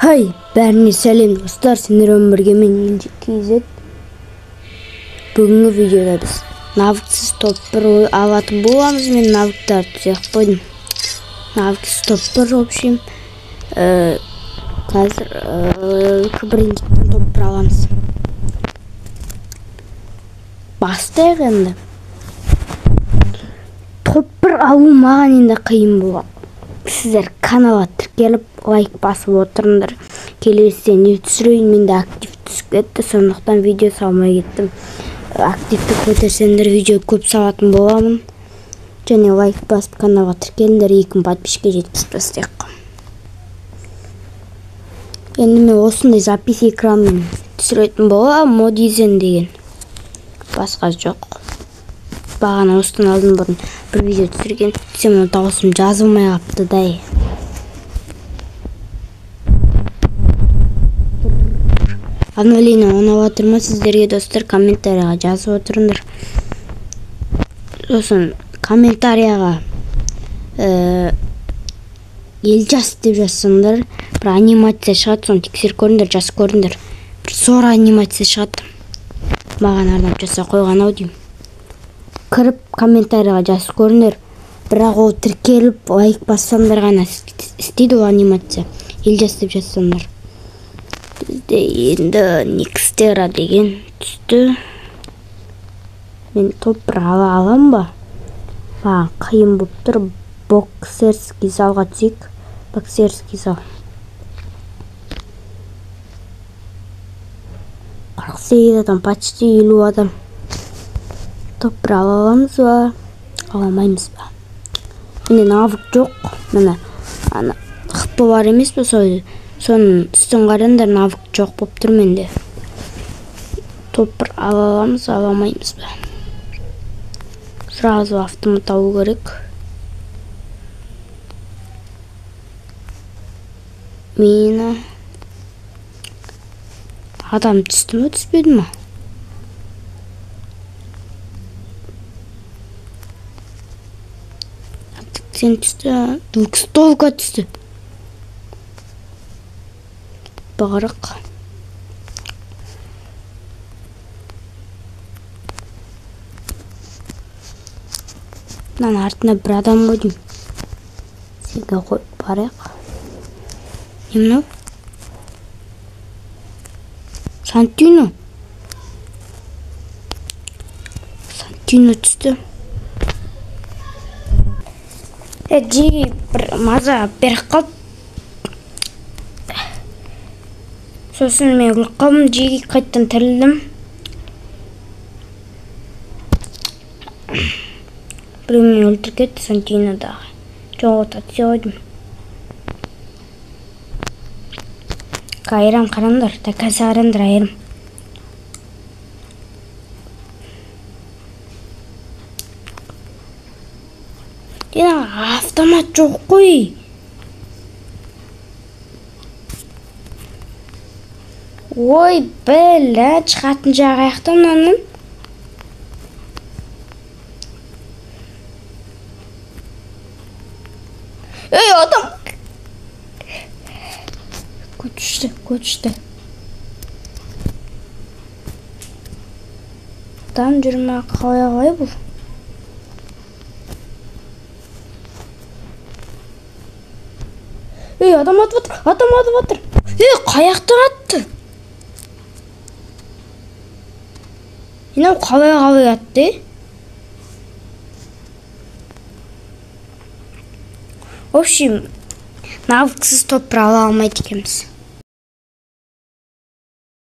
Хай, бәріне сәлем достар, сендермен бірге мен Елжет. Бүгінгі видеода біз навыксыз топ 1 алатын боламыз. Мен навыктарды тұзақ қойдым. Навыксыз топ 1, в общем, қазір біріншіден топ 1 аламыз. Бастайық енді. Топ 1 алу маған енді қиын болады. Сіздер каналға тіркеліп лайк басып отырыңдар. Келесіден не түсірейін, менде актив түсіп кетті, сондықтан видео салмай кеттім. Активті көтерсеңдер видео көп салатын боламын. Және лайк басып каналға тіркеліңдер, 2000 подписчикке жеткізіп. Енді мен осындай запись экранын түсіретін боламын, модизен деген. Басқа жоқ. Бағана осыдан алдын бұрын бір видео түсірген, сен дауысым жазылмай қапты дай. Обновление ойнап отырма, сіздерге достар комментарияға жазып отырыңдар. Сосын комментарияға Елжас деп жазсаңдар, бір анимация шығады, соны тексеріп көріңдер, жазып көріңдер. Бір зор анимация шығады. Маған арнап жаса қойған ау деймін. Кіріп комментарияға жазып көріңдер. Бірақ ол тіркеліп лайк бассаңдар ғана істейді ол анимация. Елжас деп жазсаңдар. Бізде енді Никстера деген түсті. Мен топ 1 алам ба? Маған қиын болып тұр. Боксерский залға түсейік. Боксерский зал. 48 адам, почти 50 адам. Топ 1 аламыз ба? Аламаймыз ба? Менде навык жоқ. Міне, қыпы бар емес па, соның үстін қараңдар, навык жоқ болып тұр менде. Топ 1 аламыз, аламаймыз ба? Сразу автомат алу керек. Мені адам түсті ме, түспеді ме? Сен түсті, двухстолка түсті. Бағырық. Мен артына бір адам қойдым. Сенге қойып барайық. Не мынау? Сантино. Сантино түсті. Жеге бір маза беріп қалып. Сосын мен өліп қалдым, жеге қайттан тірілдім. Біреумен өлтіріп кетті Сантинодағы. Жоғыт атсы ойдым. Айрам қарандар, такасы қарандар айрам. Автомат жоқ қой. Ой, бәлі, шығатын жағы аяқтан оның. Ей, адам! Көтішті. Адам жүрме қалай бұл? Ей, адам атып атыр. Ей, қаяқтан атты? Енау қалай атты? В общем, навыксыз топ 1 ала алмайды екенбіз.